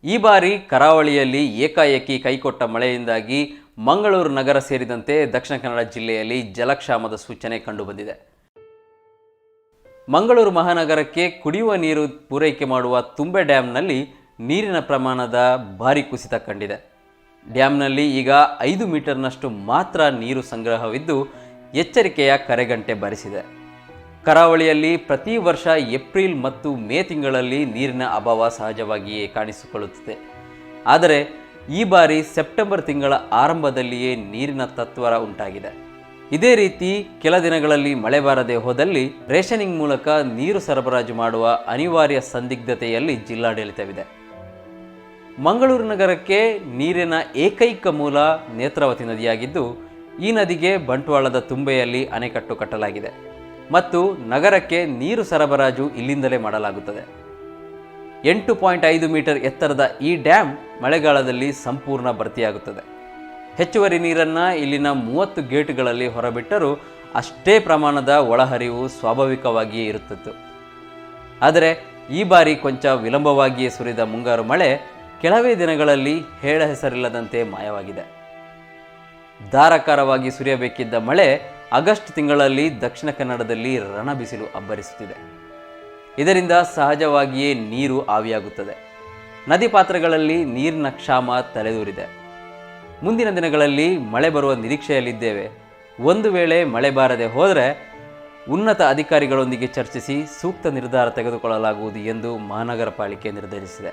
ಈ ಬಾರಿ ಕರಾವಳಿಯಲ್ಲಿ ಏಕಾಏಕಿ ಕೈಕೊಟ್ಟ ಮಳೆಯಿಂದಾಗಿ ಮಂಗಳೂರು ನಗರ ಸೇರಿದಂತೆ ದಕ್ಷಿಣ ಕನ್ನಡ ಜಿಲ್ಲೆಯಲ್ಲಿ ಜಲಕ್ಷಾಮದ ಸೂಚನೆ ಕಂಡುಬಂದಿದೆ. ಮಂಗಳೂರು ಮಹಾನಗರಕ್ಕೆ ಕುಡಿಯುವ ನೀರು ಪೂರೈಕೆ ಮಾಡುವ ತುಂಬೆ ಡ್ಯಾಂನಲ್ಲಿ ನೀರಿನ ಪ್ರಮಾಣದ ಭಾರಿ ಕುಸಿತ ಕಂಡಿದೆ. ಡ್ಯಾಂನಲ್ಲಿ ಈಗ 5 ಮೀಟರ್ನಷ್ಟು ಮಾತ್ರ ನೀರು ಸಂಗ್ರಹವಿದ್ದು ಎಚ್ಚರಿಕೆಯ ಕರೆಗಂಟೆ ಬಾರಿಸಿದೆ. ಕರಾವಳಿಯಲ್ಲಿ ಪ್ರತಿ ವರ್ಷ ಏಪ್ರಿಲ್ ಮತ್ತು ಮೇ ತಿಂಗಳಲ್ಲಿ ನೀರಿನ ಅಭಾವ ಸಹಜವಾಗಿಯೇ ಕಾಣಿಸಿಕೊಳ್ಳುತ್ತದೆ. ಆದರೆ ಈ ಬಾರಿ ಸೆಪ್ಟೆಂಬರ್ ತಿಂಗಳ ಆರಂಭದಲ್ಲಿಯೇ ನೀರಿನ ತತ್ವರ ಉಂಟಾಗಿದೆ. ಇದೇ ರೀತಿ ಕೆಲ ದಿನಗಳಲ್ಲಿ ಮಳೆ ಬಾರದೆ ಹೋದಲ್ಲಿ ರೇಷನಿಂಗ್ ಮೂಲಕ ನೀರು ಸರಬರಾಜು ಮಾಡುವ ಅನಿವಾರ್ಯ ಸಂದಿಗ್ಧತೆಯಲ್ಲಿ ಜಿಲ್ಲಾಡಳಿತವಿದೆ. ಮಂಗಳೂರು ನಗರಕ್ಕೆ ನೀರಿನ ಏಕೈಕ ಮೂಲ ನೇತ್ರಾವತಿ ನದಿಯಾಗಿದ್ದು, ಈ ನದಿಗೆ ಬಂಟ್ವಾಳದ ತುಂಬೆಯಲ್ಲಿ ಅಣೆಕಟ್ಟು ಕಟ್ಟಲಾಗಿದೆ ಮತ್ತು ನಗರಕ್ಕೆ ನೀರು ಸರಬರಾಜು ಇಲ್ಲಿಂದಲೇ ಮಾಡಲಾಗುತ್ತದೆ. 8.5 ಮೀಟರ್ ಎತ್ತರದ ಈ ಡ್ಯಾಮ್ ಮಳೆಗಾಲದಲ್ಲಿ ಸಂಪೂರ್ಣ ಭರ್ತಿಯಾಗುತ್ತದೆ. ಹೆಚ್ಚುವರಿ ನೀರನ್ನು ಇಲ್ಲಿನ 30 ಗೇಟ್ಗಳಲ್ಲಿ ಹೊರಬಿಟ್ಟರೂ ಅಷ್ಟೇ ಪ್ರಮಾಣದ ಒಳಹರಿವು ಸ್ವಾಭಾವಿಕವಾಗಿಯೇ ಇರುತ್ತಿತ್ತು. ಆದರೆ ಈ ಬಾರಿ ಕೊಂಚ ವಿಳಂಬವಾಗಿಯೇ ಸುರಿದ ಮುಂಗಾರು ಮಳೆ ಕೆಲವೇ ದಿನಗಳಲ್ಲಿ ಹೇಳ ಹೆಸರಿಲ್ಲದಂತೆ ಮಾಯವಾಗಿದೆ. ಧಾರಾಕಾರವಾಗಿ ಸುರಿಯಬೇಕಿದ್ದ ಮಳೆ ಆಗಸ್ಟ್ ತಿಂಗಳಲ್ಲಿ ದಕ್ಷಿಣ ಕನ್ನಡದಲ್ಲಿ ರಣಬಿಸಿಲು ಅಬ್ಬರಿಸುತ್ತಿದೆ. ಇದರಿಂದ ಸಹಜವಾಗಿಯೇ ನೀರು ಆವಿಯಾಗುತ್ತದೆ. ನದಿ ಪಾತ್ರಗಳಲ್ಲಿ ನೀರಿನ ಕ್ಷಾಮ ತಲೆದೂರಿದೆ. ಮುಂದಿನ ದಿನಗಳಲ್ಲಿ ಮಳೆ ಬರುವ ನಿರೀಕ್ಷೆಯಲ್ಲಿದ್ದೇವೆ. ಒಂದು ವೇಳೆ ಮಳೆ ಬಾರದೆ ಹೋದರೆ ಉನ್ನತ ಅಧಿಕಾರಿಗಳೊಂದಿಗೆ ಚರ್ಚಿಸಿ ಸೂಕ್ತ ನಿರ್ಧಾರ ತೆಗೆದುಕೊಳ್ಳಲಾಗುವುದು ಎಂದು ಮಹಾನಗರ ಪಾಲಿಕೆ ನಿರ್ಧರಿಸಿದೆ.